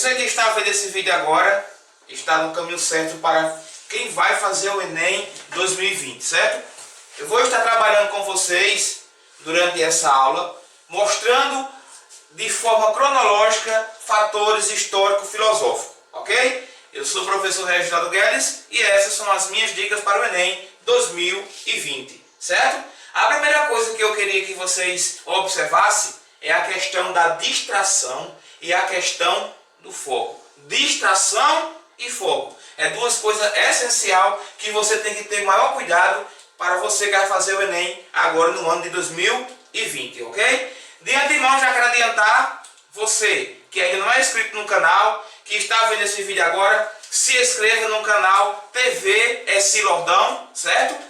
Você que está vendo esse vídeo agora, está no caminho certo para quem vai fazer o Enem 2020, certo? Eu vou estar trabalhando com vocês durante essa aula, mostrando de forma cronológica fatores histórico-filosóficos, ok? Eu sou o professor Reginaldo Guedes e essas são as minhas dicas para o Enem 2020, certo? A primeira coisa que eu queria que vocês observassem é a questão da distração e a questão do foco. Distração e foco. É duas coisas essenciais que você tem que ter maior cuidado para você que vai fazer o Enem agora no ano de 2020, ok? De antemão já quero adiantar, você que ainda não é inscrito no canal, que está vendo esse vídeo agora, se inscreva no canal TV SI Lordão, certo?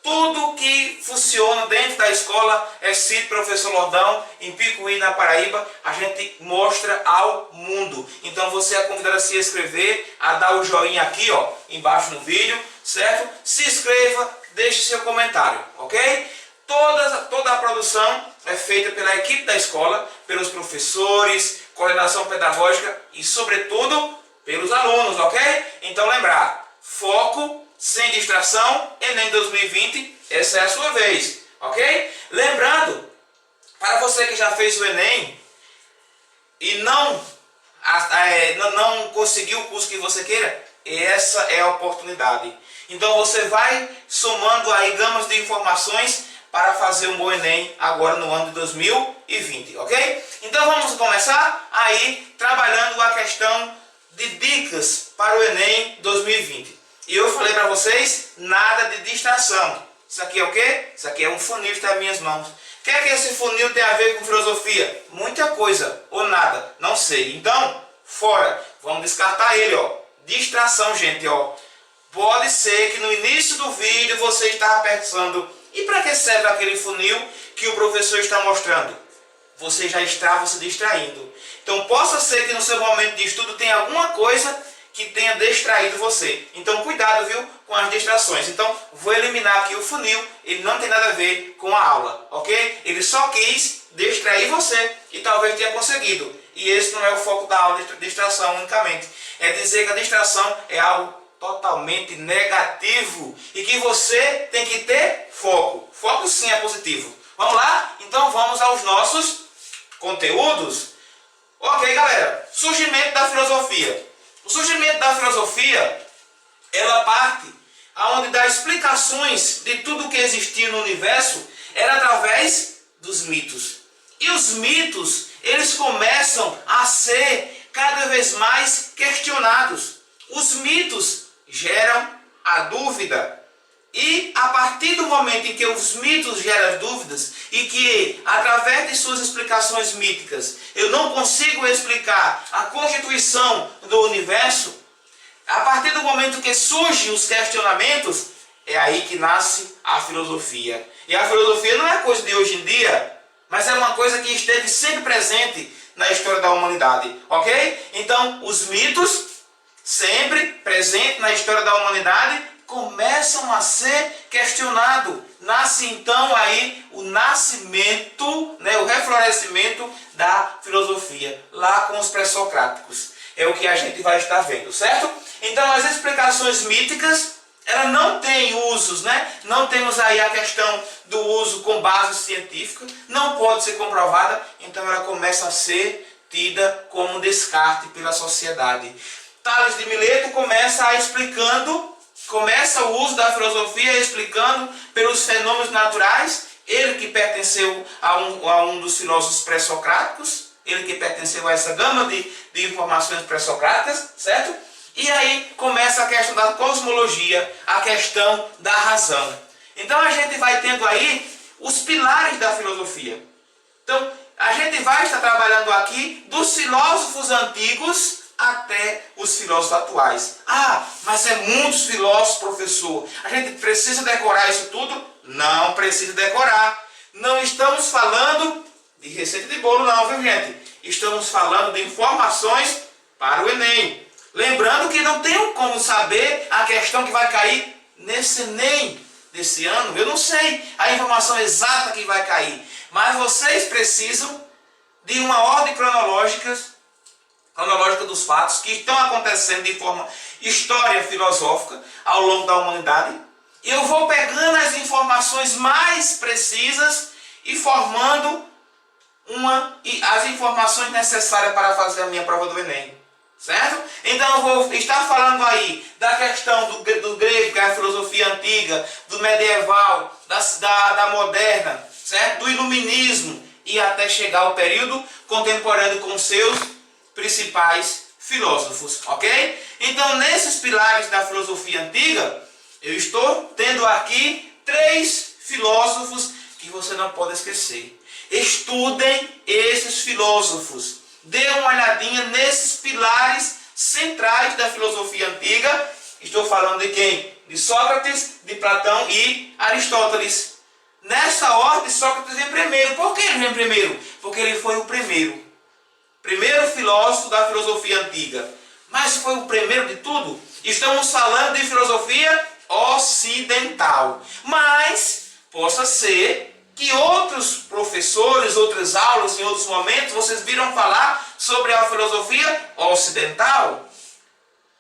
Tudo que funciona dentro da escola SI Professor Lordão, em Picuí, na Paraíba, a gente mostra ao mundo. Então você é convidado a se inscrever, a dar o joinha aqui, ó, embaixo no vídeo, certo? Se inscreva, deixe seu comentário, ok? Toda a produção é feita pela equipe da escola, pelos professores, coordenação pedagógica e, sobretudo, pelos alunos, ok? Então lembrar, foco, sem distração, Enem 2020, essa é a sua vez, ok? Lembrando, para você que já fez o Enem e não conseguiu o curso que você queira, essa é a oportunidade. Então você vai somando aí gamas de informações para fazer um bom Enem agora no ano de 2020, ok? Então vamos começar aí trabalhando a questão de dicas para o Enem 2020. E eu falei para vocês, nada de distração. Isso aqui é o quê? Isso aqui é um funil que está nas minhas mãos. O que é que esse funil tem a ver com filosofia? Muita coisa, ou nada, não sei. Então, fora, vamos descartar ele, ó. Distração, gente, ó. Pode ser que no início do vídeo você está pensando, e para que serve aquele funil que o professor está mostrando? Você já estava se distraindo. Então, possa ser que no seu momento de estudo tenha alguma coisa que tenha distraído você. Então, cuidado, viu, com as distrações. Então, vou eliminar aqui o funil. Ele não tem nada a ver com a aula, ok? Ele só quis distrair você e talvez tenha conseguido. E esse não é o foco da aula de distração unicamente. É dizer que a distração é algo totalmente negativo e que você tem que ter foco. Foco sim é positivo. Vamos lá? Então vamos aos nossos conteúdos. Ok, galera. Surgimento da filosofia. O surgimento da filosofia, ela parte aonde dá explicações de tudo que existia no universo, era através dos mitos. E os mitos, eles começam a ser cada vez mais questionados. Os mitos geram a dúvida. E a partir do momento em que os mitos geram dúvidas e que através de suas explicações míticas eu não consigo explicar a constituição do universo, a partir do momento que surgem os questionamentos, é aí que nasce a filosofia. E a filosofia não é coisa de hoje em dia, mas é uma coisa que esteve sempre presente na história da humanidade, ok? Então, os mitos, sempre presentes na história da humanidade, começam a ser questionados. Nasce então aí o nascimento, né, o reflorescimento da filosofia, lá com os pré-socráticos. É o que a gente vai estar vendo, certo? Então as explicações míticas, ela não tem usos, né? Não temos aí a questão do uso com base científica, não pode ser comprovada, então ela começa a ser tida como um descarte pela sociedade. Tales de Mileto começa o uso da filosofia explicando pelos fenômenos naturais, ele que pertenceu a um dos filósofos pré-socráticos, ele que pertenceu a essa gama de informações pré-socráticas, certo? E aí começa a questão da cosmologia, a questão da razão. Então a gente vai tendo aí os pilares da filosofia. Então a gente vai estar trabalhando aqui dos filósofos antigos até os filósofos atuais. Ah, mas é muitos filósofos, professor. A gente precisa decorar isso tudo? Não precisa decorar. Não estamos falando de receita de bolo não, viu, gente? Estamos falando de informações para o Enem. Lembrando que não tenho como saber a questão que vai cair nesse Enem desse ano. Eu não sei a informação exata que vai cair. Mas vocês precisam de uma ordem cronológica cronológica dos fatos que estão acontecendo de forma história filosófica ao longo da humanidade. Eu vou pegando as informações mais precisas e formando as informações necessárias para fazer a minha prova do Enem. Certo? Então eu vou estar falando aí da questão do grego, que é a filosofia antiga, do medieval, da moderna, certo? Do iluminismo e até chegar ao período contemporâneo com seus principais filósofos, ok? Então nesses pilares da filosofia antiga, eu estou tendo aqui 3 filósofos que você não pode esquecer. Estudem esses filósofos. Dê uma olhadinha nesses pilares centrais da filosofia antiga. Estou falando de quem? De Sócrates, de Platão e Aristóteles. Nessa ordem, Sócrates vem primeiro. Por que ele vem primeiro? Porque ele foi o primeiro filósofo da filosofia antiga. Mas foi o primeiro de tudo? Estamos falando de filosofia ocidental. Mas possa ser que outros professores, outras aulas, em outros momentos, vocês viram falar sobre a filosofia ocidental.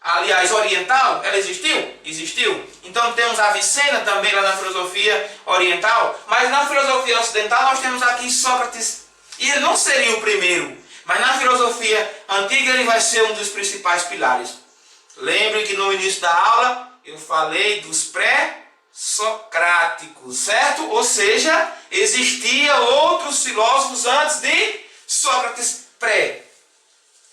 Aliás, oriental, ela existiu? Existiu. Então temos a Avicena também lá na filosofia oriental. Mas na filosofia ocidental nós temos aqui Sócrates. E ele não seria o primeiro. Mas na filosofia antiga ele vai ser um dos principais pilares. Lembrem que no início da aula eu falei dos pré-socráticos, certo? Ou seja, existia outros filósofos antes de Sócrates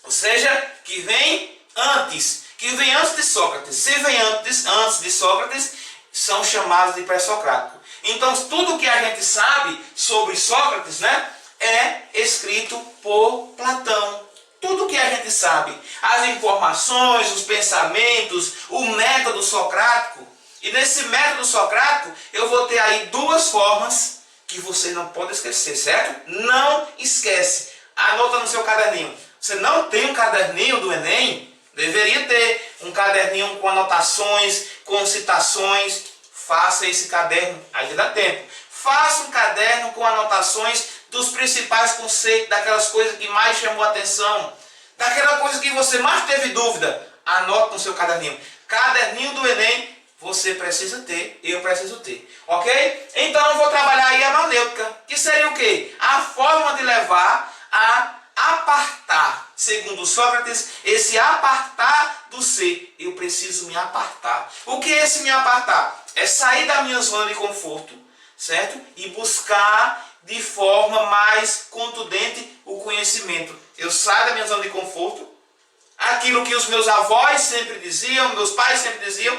ou seja, que vem antes de Sócrates. Se vem antes de Sócrates, são chamados de pré-socráticos. Então, tudo que a gente sabe sobre Sócrates, né, é escrito por Platão. Tudo que a gente sabe, as informações, os pensamentos, o método socrático. E nesse método socrático, eu vou ter aí 2 formas que você não pode esquecer, certo? Não esquece. Anota no seu caderninho. Você não tem um caderninho do Enem? Deveria ter um caderninho com anotações, com citações. Faça esse caderno, ainda dá tempo. Faça um caderno com anotações dos principais conceitos, daquelas coisas que mais chamou a atenção, daquela coisa que você mais teve dúvida. Anota no seu caderninho. Caderninho do Enem, você precisa ter, eu preciso ter, ok? Então eu vou trabalhar aí a hermenêutica, que seria o quê? A forma de levar a apartar, segundo Sócrates, esse apartar do ser. Eu preciso me apartar. O que é esse me apartar? É sair da minha zona de conforto, certo? E buscar de forma mais contundente o conhecimento. Eu saio da minha zona de conforto, aquilo que os meus avós sempre diziam, meus pais sempre diziam,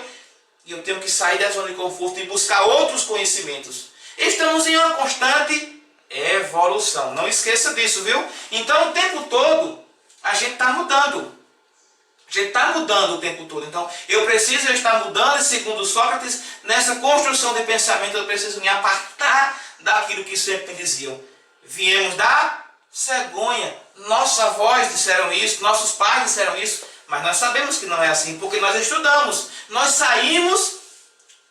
e eu tenho que sair da zona de conforto e buscar outros conhecimentos. Estamos em uma constante evolução. Não esqueça disso, viu? Então, o tempo todo, a gente está mudando. A gente está mudando o tempo todo. Então, eu preciso estar mudando, e segundo Sócrates, nessa construção de pensamento, eu preciso me apartar daquilo que sempre me diziam. Viemos da cegonha. Nossos avós disseram isso, nossos pais disseram isso, mas nós sabemos que não é assim, porque nós estudamos. Nós saímos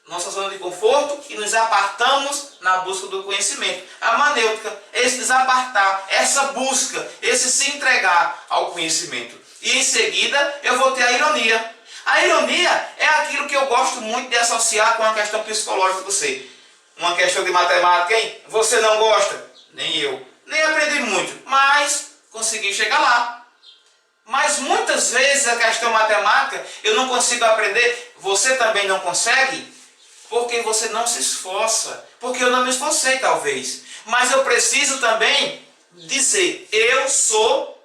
nossa zona de conforto e nos apartamos na busca do conhecimento. A hermenêutica, esse desapartar, essa busca, esse se entregar ao conhecimento. E em seguida eu vou ter a ironia. A ironia é aquilo que eu gosto muito de associar com a questão psicológica do ser. Uma questão de matemática, hein? Você não gosta? Nem eu. Nem aprendi muito, mas consegui chegar lá. Mas muitas vezes a questão matemática eu não consigo aprender, você também não consegue, porque você não se esforça, porque eu não me esforcei talvez. Mas eu preciso também dizer, eu sou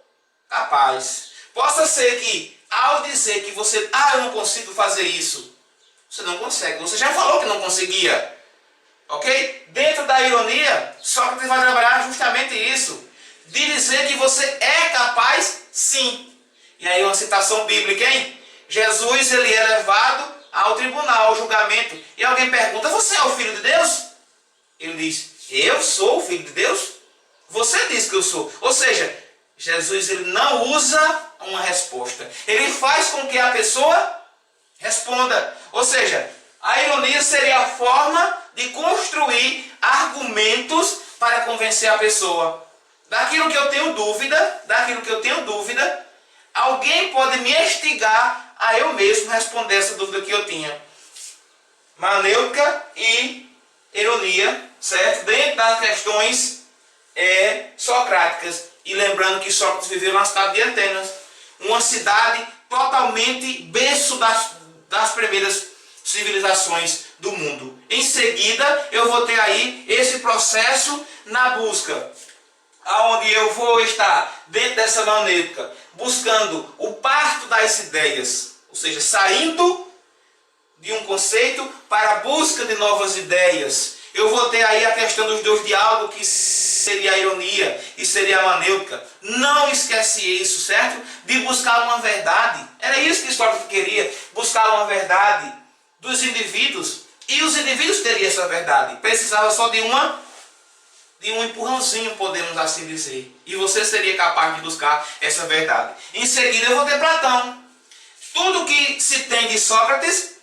capaz. Possa ser que ao dizer que você, eu não consigo fazer isso, você não consegue, você já falou que não conseguia. Ok? Dentro da ironia, Sócrates vai trabalhar justamente isso. De dizer que você é capaz, sim. E aí uma citação bíblica, hein? Jesus, ele é levado ao tribunal, ao julgamento. E alguém pergunta, você é o Filho de Deus? Ele diz, eu sou o Filho de Deus? Você diz que eu sou. Ou seja, Jesus, ele não usa uma resposta. Ele faz com que a pessoa responda. Ou seja, a ironia seria a forma de construir argumentos para convencer a pessoa. Daquilo que eu tenho dúvida, alguém pode me instigar a eu mesmo responder essa dúvida que eu tinha. Manêutica e ironia, certo? Dentro das questões socráticas. E lembrando que Sócrates viveu na cidade de Atenas, uma cidade totalmente berço das primeiras civilizações do mundo. Em seguida, eu vou ter aí esse processo na busca, aonde eu vou estar dentro dessa manêutica, buscando o parto das ideias, ou seja, saindo de um conceito para a busca de novas ideias. Eu vou ter aí a questão dos dois diálogos, que seria a ironia e seria a manêutica. Não esquece isso, certo? De buscar uma verdade. Era isso que Sócrates queria, buscar uma verdade dos indivíduos. E os indivíduos teriam essa verdade. Precisava só de um empurrãozinho, podemos assim dizer. E você seria capaz de buscar essa verdade. Em seguida eu vou ter Platão. Tudo que se tem de Sócrates,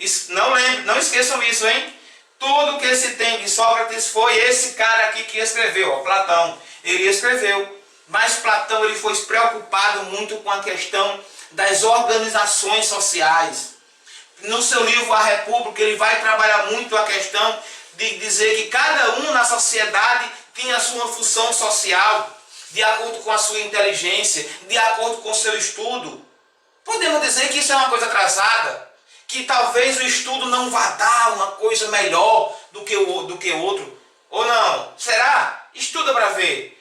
não esqueçam isso, hein? Tudo que se tem de Sócrates foi esse cara aqui que escreveu, ó, Platão. Ele escreveu. Mas Platão ele foi preocupado muito com a questão das organizações sociais. No seu livro A República, ele vai trabalhar muito a questão de dizer que cada um na sociedade tinha a sua função social, de acordo com a sua inteligência, de acordo com o seu estudo. Podemos dizer que isso é uma coisa atrasada, que talvez o estudo não vá dar uma coisa melhor do que o outro. Ou não? Será? Estuda para ver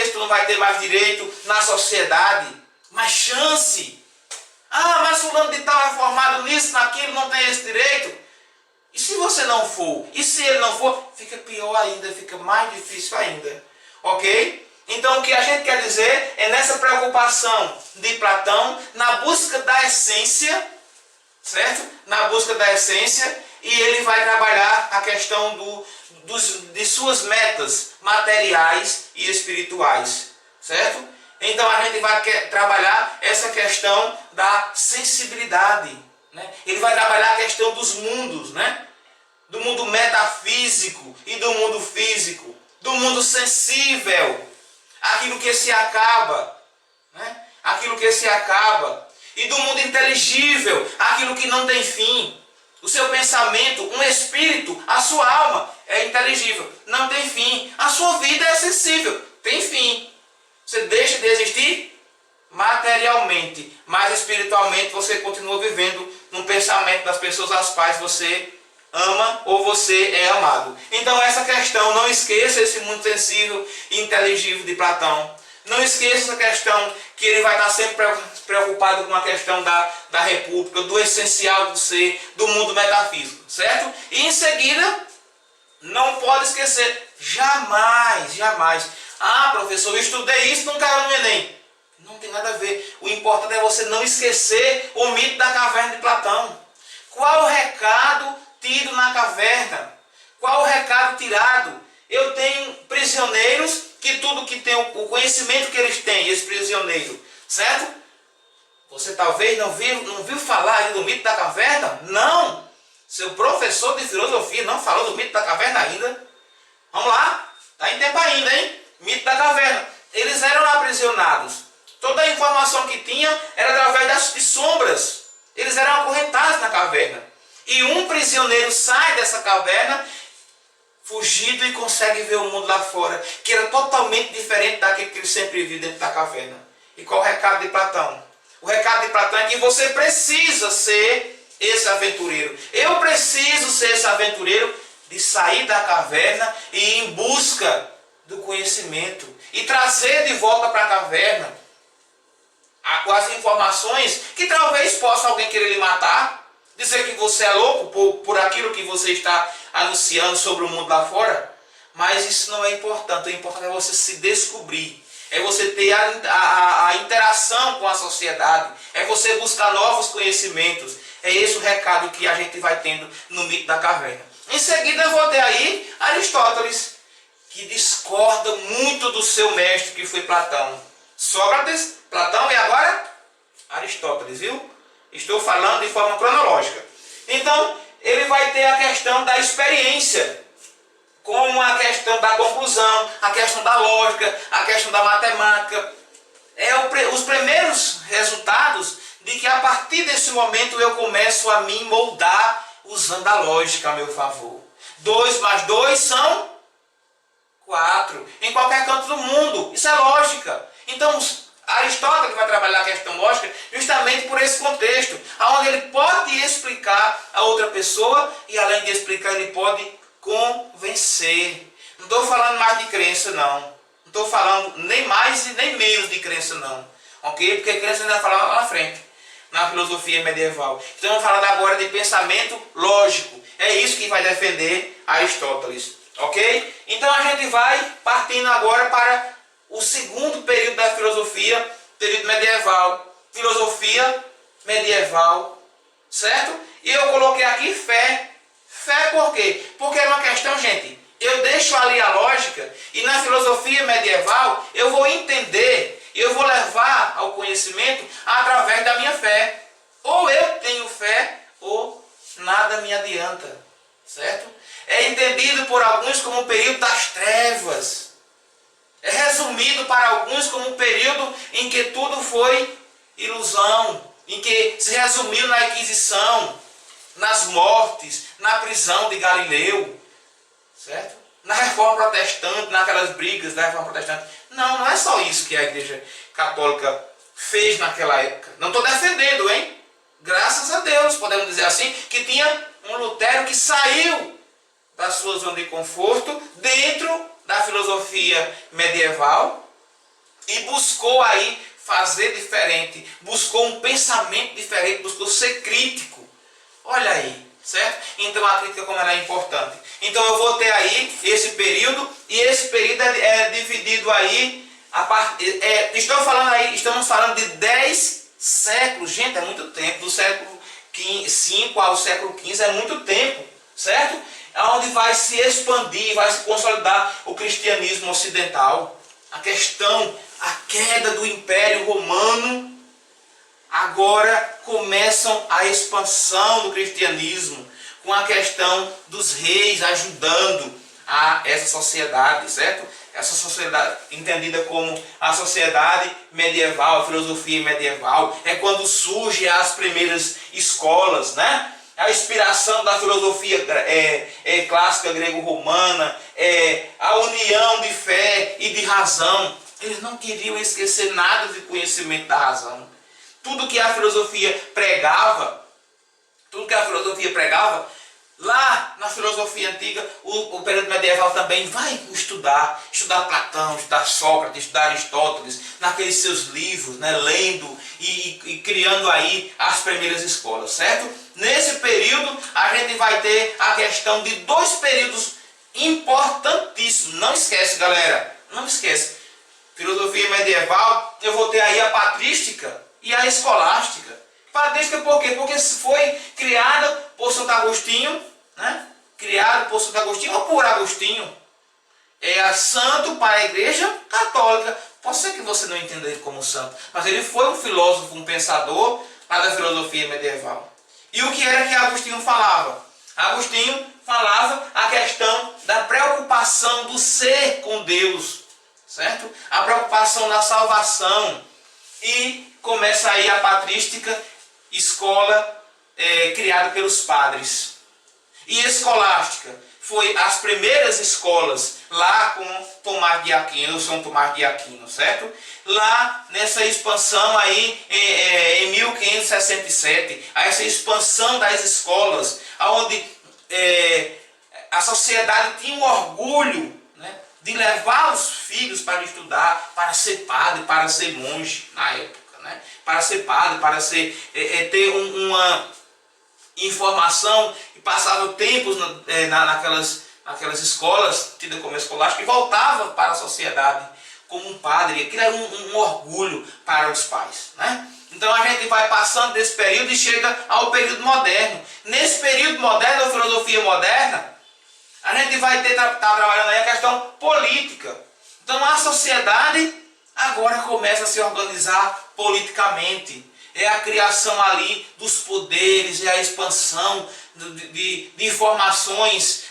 se tu não vai ter mais direito na sociedade, mais chance. Ah, mas fulano de tal é formado nisso, naquilo, não tem esse direito. E se você não for? E se ele não for? Fica pior ainda, fica mais difícil ainda. Ok? Então o que a gente quer dizer é nessa preocupação de Platão, na busca da essência, certo? Na busca da essência, e ele vai trabalhar a questão de suas metas materiais e espirituais, certo? Então a gente vai trabalhar essa questão da sensibilidade, né? Ele vai trabalhar a questão dos mundos, né? Do mundo metafísico e do mundo físico, do mundo sensível, aquilo que se acaba, né? Aquilo que se acaba, e do mundo inteligível, aquilo que não tem fim. O seu pensamento, um espírito, a sua alma é inteligível, não tem fim. A sua vida é sensível, tem fim. Você deixa de existir materialmente, mas espiritualmente você continua vivendo num pensamento das pessoas às quais você ama ou você é amado. Então essa questão, não esqueça esse mundo sensível e inteligível de Platão. Não esqueça essa questão que ele vai estar sempre preocupado com a questão da república, do essencial do ser, do mundo metafísico, certo? E em seguida, não pode esquecer, jamais, jamais. Ah, professor, eu estudei isso, não caiu no Enem. Não tem nada a ver. O importante é você não esquecer o mito da caverna de Platão. Qual o recado tido na caverna? Qual o recado tirado? Eu tenho prisioneiros que tudo que tem o conhecimento que eles têm, esse prisioneiro, certo? Você talvez não viu falar ainda do mito da caverna? Não! Seu professor de filosofia não falou do mito da caverna ainda. Vamos lá, está em tempo ainda, hein? Mito da caverna. Eles eram aprisionados. Toda a informação que tinham era através de sombras. Eles eram acorrentados na caverna. E um prisioneiro sai dessa caverna fugido e consegue ver o mundo lá fora, que era totalmente diferente daquilo que ele sempre viu dentro da caverna. E qual o recado de Platão? O recado de Platão é que você precisa ser esse aventureiro. Eu preciso ser esse aventureiro de sair da caverna e ir em busca do conhecimento e trazer de volta para a caverna as informações que talvez possa alguém querer lhe matar, dizer que você é louco por aquilo que você está anunciando sobre o mundo lá fora. Mas isso não é importante. O importante é você se descobrir, é você ter a interação com a sociedade, é você buscar novos conhecimentos. É esse o recado que a gente vai tendo no mito da caverna. Em seguida eu vou ter aí Aristóteles, que discorda muito do seu mestre, que foi Platão. Sócrates, Platão e agora Aristóteles, viu? Estou falando de forma cronológica. Então, ele vai ter a questão da experiência, como a questão da conclusão, a questão da lógica, a questão da matemática. Os primeiros resultados de que a partir desse momento eu começo a me moldar usando a lógica a meu favor. 2 mais 2 são 4. Em qualquer canto do mundo. Isso é lógica. Então, Aristóteles vai trabalhar a questão lógica justamente por esse contexto, onde ele pode explicar a outra pessoa e, além de explicar, ele pode convencer. Não estou falando mais de crença, não. Não estou falando nem mais e nem menos de crença, não. Ok? Porque crença ainda vai falar lá na frente, na filosofia medieval. Então, vamos falar agora de pensamento lógico. É isso que vai defender Aristóteles. Ok? Então, a gente vai partindo agora para o segundo período da filosofia, período medieval. Filosofia medieval, certo? E eu coloquei aqui fé. Fé por quê? Porque é uma questão, gente, eu deixo ali a lógica e na filosofia medieval eu vou entender, eu vou levar ao conhecimento através da minha fé. Ou eu tenho fé ou nada me adianta, certo? É entendido por alguns como o período das trevas. É resumido para alguns como um período em que tudo foi ilusão, em que se resumiu na Inquisição, nas mortes, na prisão de Galileu, certo? Na Reforma Protestante, naquelas brigas da Reforma Protestante. Não, não é só isso que a Igreja Católica fez naquela época. Não estou defendendo, hein? Graças a Deus, podemos dizer assim, que tinha um Lutero que saiu da sua zona de conforto dentro da filosofia medieval e buscou aí fazer diferente, buscou um pensamento diferente, buscou ser crítico. Olha aí, certo? Então a crítica como ela é importante. Então eu vou ter aí esse período, e esse período é dividido aí, estamos falando de 10 séculos, gente, é muito tempo, do século V ao século XV é muito tempo, certo? Onde vai se expandir, vai se consolidar o cristianismo ocidental. A queda do Império Romano, agora começam a expansão do cristianismo, com a questão dos reis ajudando a essa sociedade, certo? Essa sociedade entendida como a sociedade medieval, a filosofia medieval, é quando surgem as primeiras escolas, né? A inspiração da filosofia clássica grego-romana, a união de fé e de razão. Eles não queriam esquecer nada de conhecimento da razão. Tudo que a filosofia pregava, lá na filosofia antiga, o período medieval também vai estudar Platão, estudar Sócrates, estudar Aristóteles, naqueles seus livros, né, lendo e criando aí as primeiras escolas, certo? Nesse período a gente vai ter a questão de 2 períodos importantíssimos. Não esquece, galera, não esquece. Filosofia medieval, eu vou ter aí a patrística e a escolástica. Patrística por quê? Porque foi criada por Santo Agostinho, né? Criado por Santo Agostinho ou por Agostinho. É santo para a Igreja Católica. Pode ser que você não entenda ele como santo, mas ele foi um filósofo, um pensador lá da filosofia medieval. E o que era que Agostinho falava? Agostinho falava a questão da preocupação do ser com Deus, certo? A preocupação na salvação. E começa aí a patrística, escola criada pelos padres. E escolástica foi as primeiras escolas lá com Tomás de Aquino, São Tomás de Aquino, certo? Lá nessa expansão aí em 1567, essa expansão das escolas, onde a sociedade tinha um orgulho, né, de levar os filhos para estudar, para ser padre, para ser monge na época, né? Para ser padre, para ter uma informação, e passavam tempos naquelas escolas tidas como escolásticas, e voltava para a sociedade como um padre. Aquilo era um orgulho para os pais, né? Então a gente vai passando desse período e chega ao período moderno. Nesse período moderno, da filosofia moderna, a gente vai estar trabalhando aí a questão política. Então a sociedade agora começa a se organizar politicamente. É a criação ali dos poderes, é a expansão de informações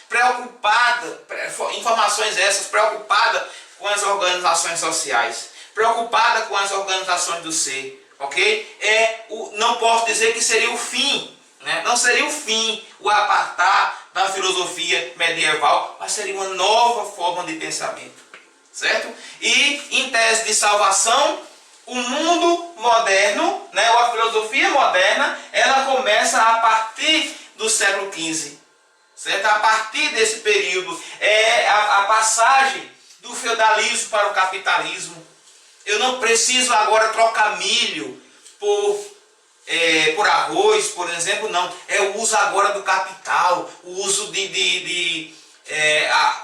informações essas preocupadas com as organizações sociais, preocupada com as organizações do ser. ok? Não posso dizer que seria o fim, né? Não seria o fim, o apartar da filosofia medieval, mas seria uma nova forma de pensamento, certo? E em tese de salvação, o mundo moderno, né, ou a filosofia moderna, ela começa a partir do século XV, certo? A partir desse período, a passagem do feudalismo para o capitalismo. Eu não preciso agora trocar milho por arroz, por exemplo, não. É o uso agora do capital, o uso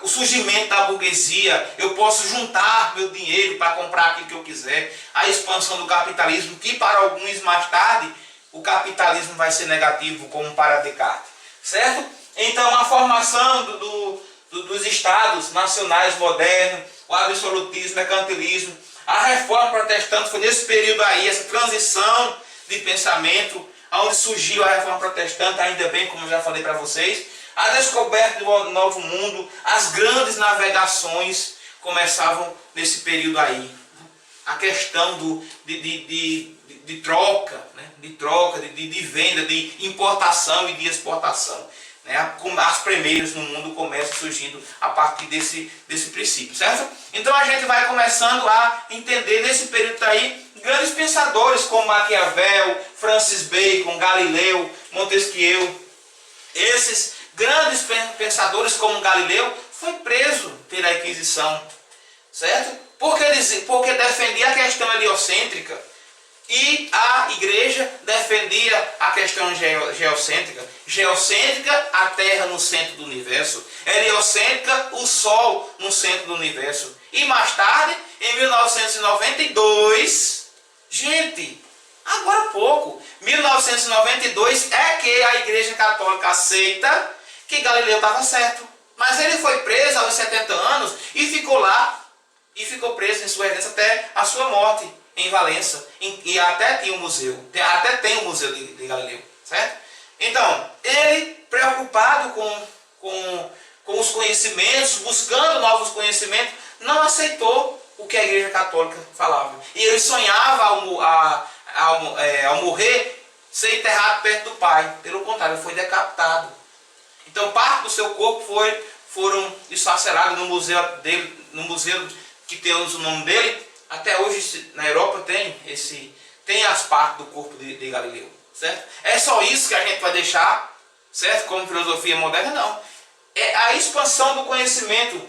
o surgimento da burguesia. Eu posso juntar meu dinheiro para comprar aquilo que eu quiser. A expansão do capitalismo, que para alguns mais tarde, o capitalismo vai ser negativo, como para Descartes, certo? Então a formação dos estados nacionais modernos, o absolutismo, o mercantilismo, a reforma protestante foi nesse período aí, essa transição de pensamento, onde surgiu a reforma protestante, ainda bem, como eu já falei para vocês, a descoberta do novo mundo, as grandes navegações começavam nesse período aí. A questão de troca, né? de venda, de importação e de exportação. As primeiras no mundo começam surgindo a partir desse princípio, certo? Então a gente vai começando a entender nesse período aí grandes pensadores como Maquiavel, Francis Bacon, Galileu, Montesquieu. Esses grandes pensadores como Galileu foi preso pela Inquisição, certo? Porque defendia a questão heliocêntrica. E a igreja defendia a questão geocêntrica. Geocêntrica, a Terra no centro do universo. Heliocêntrica, o Sol no centro do universo. E mais tarde, em 1992, gente, agora há pouco, 1992 é que a Igreja Católica aceita que Galileu estava certo. Mas ele foi preso aos 70 anos e ficou lá. E ficou preso em sua residência até a sua morte, em Valença, e até tinha um museu, até tem um museu de Galileu, certo? Então, ele preocupado com os conhecimentos, buscando novos conhecimentos, não aceitou o que a Igreja Católica falava. E ele sonhava ao morrer ser enterrado perto do Pai. Pelo contrário, ele foi decapitado. Então, parte do seu corpo foram esfacelados no museu dele, no museu que tem o nome dele. Até hoje na Europa tem as partes do corpo de Galileu, certo? É só isso que a gente vai deixar, certo? Como filosofia moderna, não. É a expansão do conhecimento.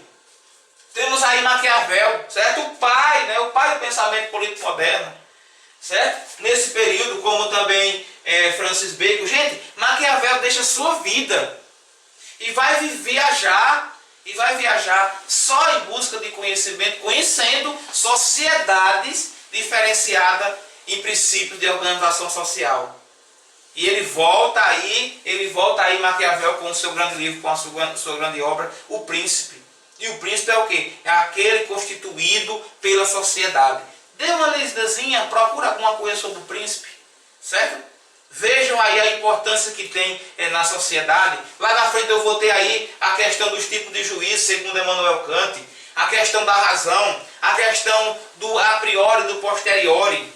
Temos aí Maquiavel, certo? O pai do pensamento político moderno, certo? Nesse período, como também Francis Bacon. Gente, Maquiavel deixa sua vida e vai viajar só em busca de conhecimento, conhecendo sociedades diferenciadas em princípios de organização social. E ele volta aí Maquiavel com o seu grande livro, com a sua grande obra, O Príncipe. E o príncipe é o quê? É aquele constituído pela sociedade. Dê uma lidazinha, procura alguma coisa sobre o príncipe, certo? Vejam aí a importância que tem na sociedade. Lá na frente eu vou ter aí a questão dos tipos de juízo, segundo Emmanuel Kant, a questão da razão, a questão do a priori e do posteriori,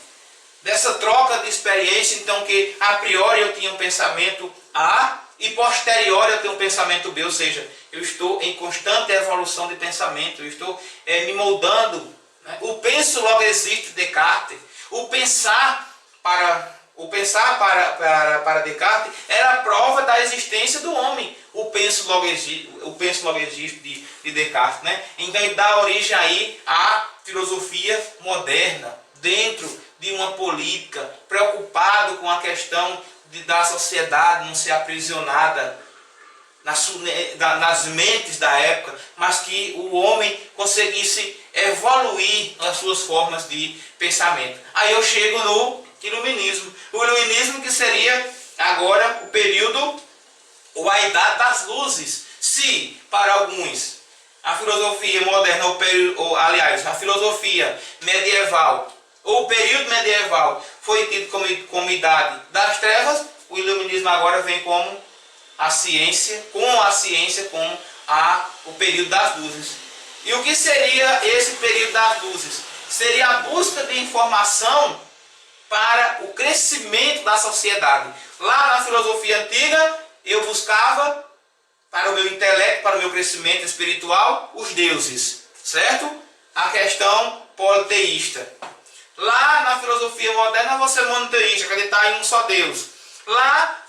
dessa troca de experiência, então que a priori eu tinha um pensamento A e posteriori eu tenho um pensamento B, ou seja, eu estou em constante evolução de pensamento, eu estou me moldando, né? O penso logo existe, Descartes. O pensar para Descartes era a prova da existência do homem. O penso logo existe de Descartes, né? Então ele dá origem aí à filosofia moderna, dentro de uma política, preocupado com a questão da sociedade não ser aprisionada nas mentes da época, mas que o homem conseguisse evoluir nas suas formas de pensamento. Aí eu chego no Iluminismo. O Iluminismo que seria agora o período, ou a Idade das Luzes. Se para alguns a filosofia moderna, a filosofia medieval, ou o período medieval foi tido como Idade das Trevas, o Iluminismo agora vem como a ciência, com o período das luzes. E o que seria esse período das luzes? Seria a busca de informação para o crescimento da sociedade. Lá na filosofia antiga, eu buscava para o meu intelecto, para o meu crescimento espiritual, os deuses, certo? A questão politeísta. Lá na filosofia moderna, você é monoteísta, acreditar em um só Deus. Lá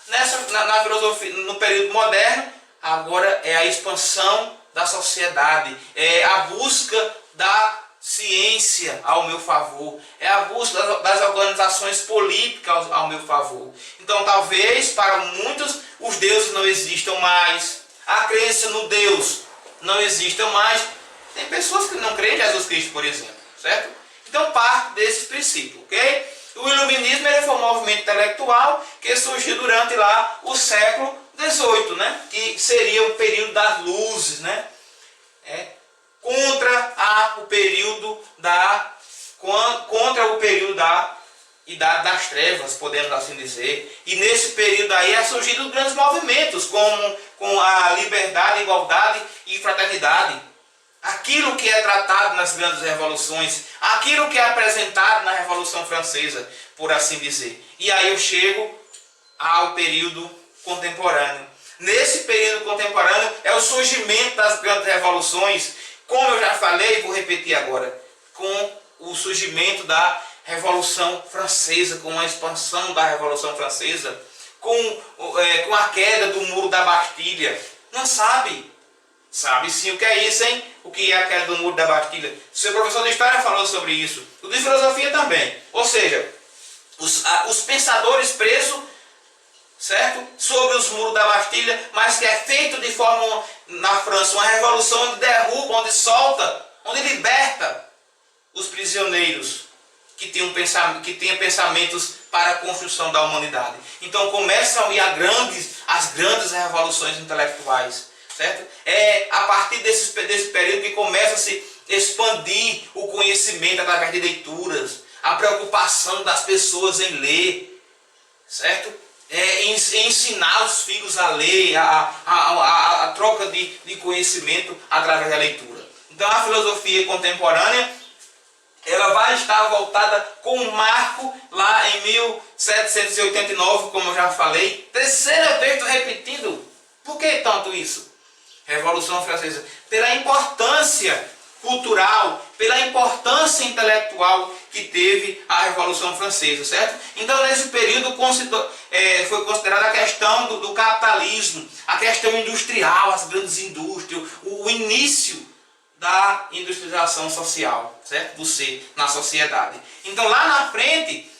na filosofia, no período moderno, agora é a expansão da sociedade, é a busca da ciência ao meu favor, é a busca das organizações políticas ao meu favor. Então talvez para muitos os deuses não existam mais, a crença no Deus não exista mais. Tem pessoas que não creem em Jesus Cristo, por exemplo, certo? Então parte desses princípios, ok? O iluminismo ele foi um movimento intelectual que surgiu durante lá o século XVIII, né? Que seria o período das luzes, né? Contra o período da idade das trevas, podemos assim dizer. E nesse período aí é surgido grandes movimentos com a liberdade, igualdade e fraternidade. Aquilo que é tratado nas grandes revoluções, aquilo que é apresentado na Revolução Francesa, por assim dizer. E aí eu chego ao período contemporâneo. Nesse período contemporâneo é o surgimento das grandes revoluções, como eu já falei, vou repetir agora, com o surgimento da Revolução Francesa, com a expansão da Revolução Francesa, com a queda do Muro da Bastilha. Não sabe? Sabe sim o que é isso, hein? O que é a queda do Muro da Bastilha? O seu professor de História falou sobre isso. O de Filosofia também. Ou seja, os pensadores presos, certo? Sobre os muros da Bastilha, mas que é feito de forma, na França, uma revolução onde derruba, onde solta, onde liberta os prisioneiros que tinham pensamentos para a construção da humanidade. Então começam a ir as grandes revoluções intelectuais, certo? É a partir desse período que começa a se expandir o conhecimento através de leituras, a preocupação das pessoas em ler, certo? Em ensinar os filhos a ler, a troca de conhecimento através da leitura. Então a filosofia contemporânea ela vai estar voltada com um marco lá em 1789, como eu já falei. Terceira vez estou repetindo. Por que tanto isso? Revolução Francesa. Pela importância cultural, pela importância intelectual que teve a Revolução Francesa, certo? Então nesse período foi considerada a questão do capitalismo, a questão industrial, as grandes indústrias, o início da industrialização social, certo? Do ser na sociedade. Então lá na frente,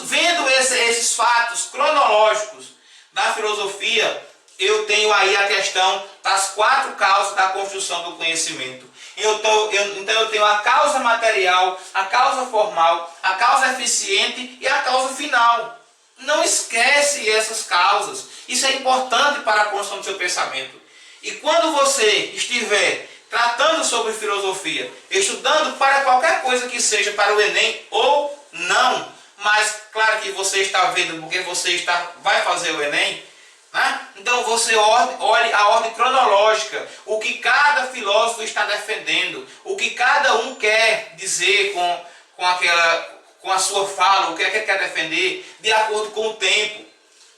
vendo esses fatos cronológicos da filosofia, eu tenho aí a questão das 4 causas da construção do conhecimento. Então eu tenho a causa material, a causa formal, a causa eficiente e a causa final. Não esquece essas causas. Isso é importante para a construção do seu pensamento. E quando você estiver tratando sobre filosofia, estudando para qualquer coisa que seja para o Enem ou não, mas claro que você está vendo porque você vai fazer o Enem, né? Então você olhe a ordem cronológica, o que cada filósofo está defendendo, o que cada um quer dizer com a sua fala, o que é que ele quer defender, de acordo com o tempo,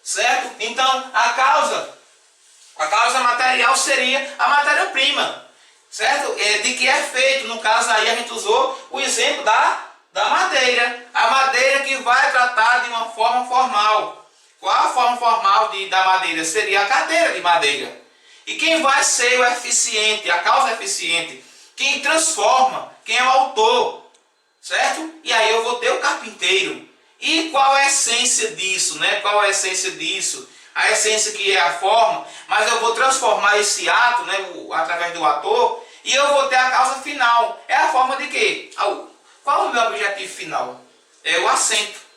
certo? Então a causa material seria a matéria-prima, certo? De que é feito, no caso aí a gente usou o exemplo da madeira. A madeira que vai tratar de uma forma formal. Qual a forma formal da madeira? Seria a cadeira de madeira. E quem vai ser o eficiente, a causa eficiente? Quem transforma, quem é o autor, certo? E aí eu vou ter o carpinteiro. E qual é a essência disso, né? Qual é a essência disso? A essência que é a forma, mas eu vou transformar esse ato, né, através do ator, e eu vou ter a causa final. É a forma de quê? Qual é o meu objetivo final? É o assento.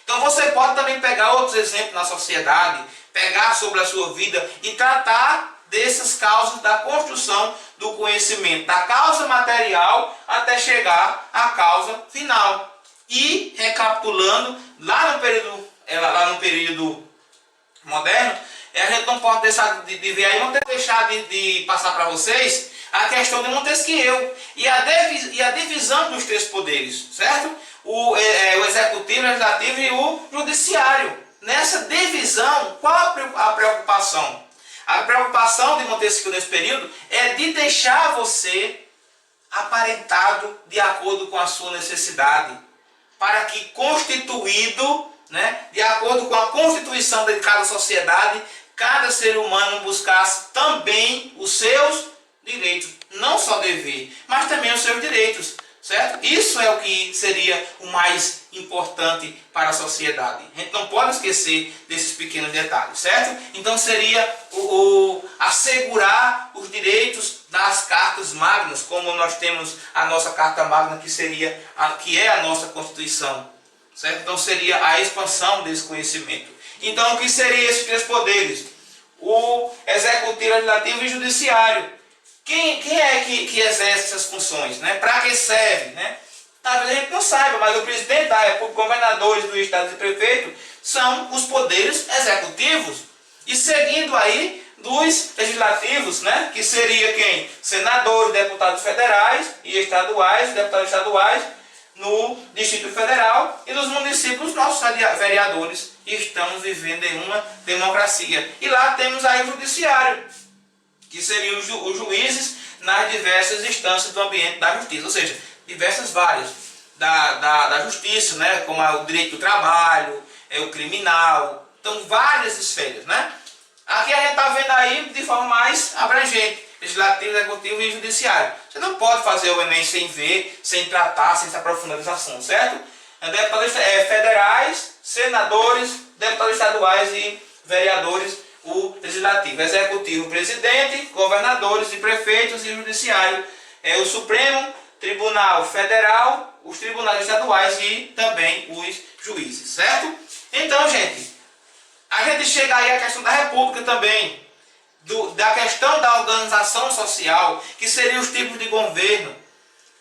Então você pode também pegar outros exemplos na sociedade, pegar sobre a sua vida e tratar dessas causas da construção do conhecimento, da causa material até chegar à causa final. E recapitulando, lá no período moderno, a gente não pode deixar de ver aí, não deixar de passar para vocês a questão de Montesquieu e a divisão dos 3 poderes, certo? o executivo, o legislativo e o judiciário. Nessa divisão, qual a preocupação? A preocupação de Montesquieu nesse período é de deixar você aparentado de acordo com a sua necessidade, para que constituído, né, de acordo com a constituição de cada sociedade, cada ser humano buscasse também os seus direitos, não só dever, mas também os seus direitos, certo? Isso é o que seria o mais importante para a sociedade. A gente não pode esquecer desses pequenos detalhes, certo? Então seria assegurar os direitos das cartas magnas, como nós temos a nossa carta magna, que é a nossa Constituição, certo? Então seria a expansão desse conhecimento. Então o que seriam esses três poderes? O executivo, legislativo e judiciário. Quem é que exerce essas funções, né? Para que serve, né? Talvez a gente não saiba, mas o presidente da República, governadores do estado e prefeito são os poderes executivos. E seguindo aí dos legislativos, né? Que seria quem? Senadores, deputados federais e estaduais, deputados estaduais no Distrito Federal, e nos municípios, nossos vereadores. Estamos vivendo em uma democracia. E lá temos aí o judiciário, que seriam os juízes nas diversas instâncias do ambiente da justiça, ou seja, diversas várias da justiça, né, como o direito do trabalho, o criminal, então várias esferas, né? Aqui a gente está vendo aí de forma mais abrangente, legislativo, executivo e judiciário. Você não pode fazer o Enem sem ver, sem tratar, sem se aprofundar nesse assunto, certo? Deputados federais, senadores, deputados estaduais e vereadores, o legislativo, executivo, o presidente, governadores e prefeitos e o judiciário, o Supremo Tribunal Federal, os tribunais estaduais e também os juízes, certo? Então, gente, a gente chega aí à questão da república também, da questão da organização social, que seriam os tipos de governo.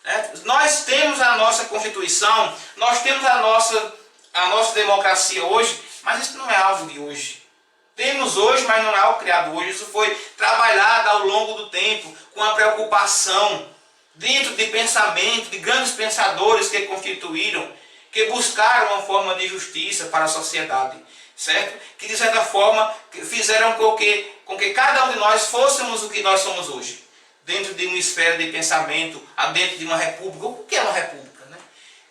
Né? Nós temos a nossa Constituição, nós temos a nossa democracia hoje, mas isso não é algo de hoje. Temos hoje, mas não é algo criado hoje. Isso foi trabalhado ao longo do tempo, com a preocupação, dentro de pensamento, de grandes pensadores que constituíram, que buscaram uma forma de justiça para a sociedade, certo? Que de certa forma fizeram com que cada um de nós fôssemos o que nós somos hoje, dentro de uma esfera de pensamento, dentro de uma república. O que é uma república, né?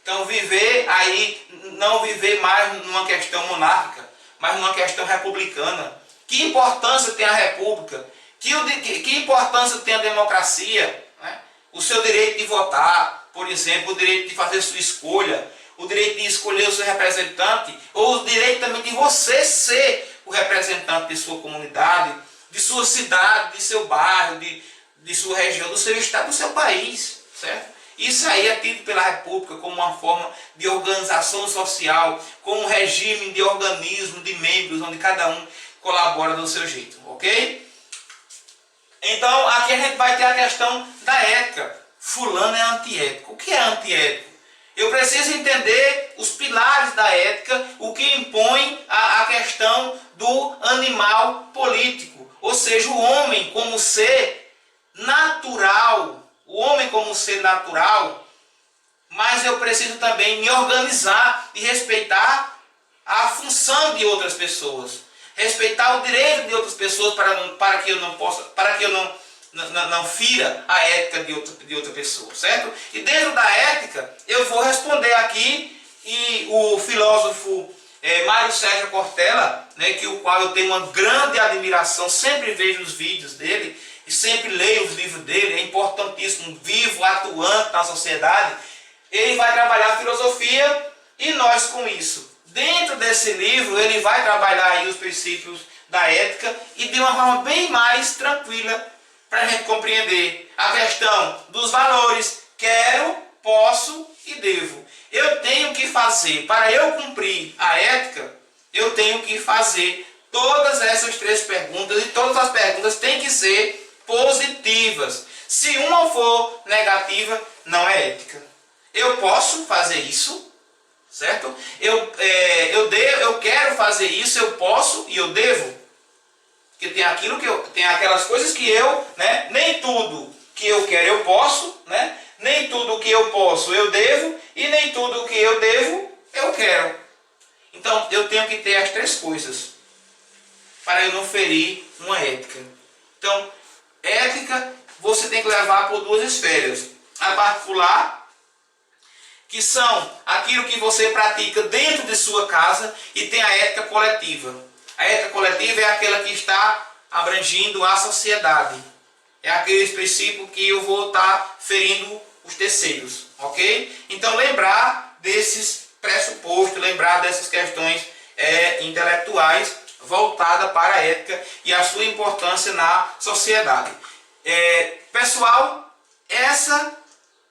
Então viver aí, não viver mais numa questão monárquica, mas numa questão republicana. Que importância tem a república? Que importância tem a democracia? Né? O seu direito de votar, por exemplo, o direito de fazer sua escolha, o direito de escolher o seu representante, ou o direito também de você ser o representante de sua comunidade, de sua cidade, de seu bairro, de sua região, do seu estado, do seu país, certo? Isso aí é tido pela República como uma forma de organização social, como um regime de organismo, de membros, onde cada um colabora do seu jeito, ok? Então, aqui a gente vai ter a questão da ética. Fulano é antiético. O que é antiético? Eu preciso entender os pilares da ética, o que impõe a questão do animal político, ou seja, o homem como ser natural, mas eu preciso também me organizar e respeitar a função de outras pessoas, respeitar o direito de outras pessoas para que eu não fira a ética de outra pessoa, certo? E dentro da ética eu vou responder aqui, e o filósofo Mário Sérgio Cortella, né, o qual eu tenho uma grande admiração, sempre vejo os vídeos dele e sempre leio os livros dele, é importantíssimo, vivo, atuante na sociedade. Ele vai trabalhar a filosofia e nós com isso. Dentro desse livro ele vai trabalhar aí os princípios da ética e de uma forma bem mais tranquila para a gente compreender a questão dos valores: quero, posso e devo. Eu tenho que fazer, para eu cumprir a ética, eu tenho que fazer todas essas três perguntas, e todas as perguntas têm que ser positivas. Se uma for negativa, não é ética. Eu posso fazer isso, certo? Eu quero fazer isso, eu posso e eu devo. Porque tem aquelas coisas que eu, né, nem tudo que eu quero eu posso, né? Nem tudo que eu posso eu devo, e nem tudo o que eu devo, eu quero. Então, eu tenho que ter as três coisas para eu não ferir uma ética. Então, ética você tem que levar por duas esferas. A particular, que são aquilo que você pratica dentro de sua casa, e tem a ética coletiva. A ética coletiva é aquela que está abrangindo a sociedade. É aqueles princípios que eu vou estar ferindo os terceiros, ok? Então lembrar desses pressupostos, lembrar dessas questões intelectuais voltadas para a ética e a sua importância na sociedade. Pessoal, essa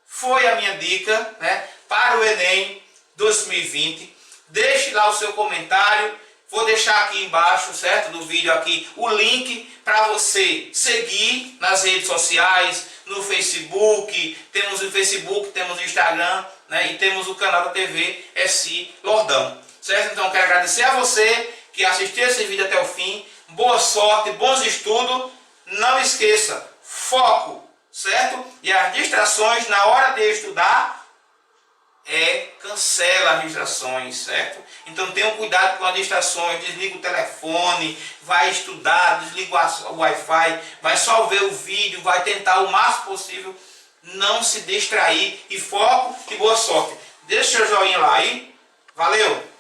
foi a minha dica, né, para o Enem 2020. Deixe lá o seu comentário. Vou deixar aqui embaixo, certo, do vídeo aqui, o link para você seguir nas redes sociais, no Facebook. Temos o Facebook, temos o Instagram, né, e temos o canal da TV SI Lordão, certo? Então quero agradecer a você que assistiu esse vídeo até o fim. Boa sorte, bons estudos. Não esqueça, foco, certo? E as distrações na hora de estudar, cancela as distrações, certo? Então tenham cuidado com as distrações, desliga o telefone, vai estudar, desliga o Wi-Fi, vai só ver o vídeo, vai tentar o máximo possível não se distrair, e foco e boa sorte. Deixa o seu joinha lá aí, valeu!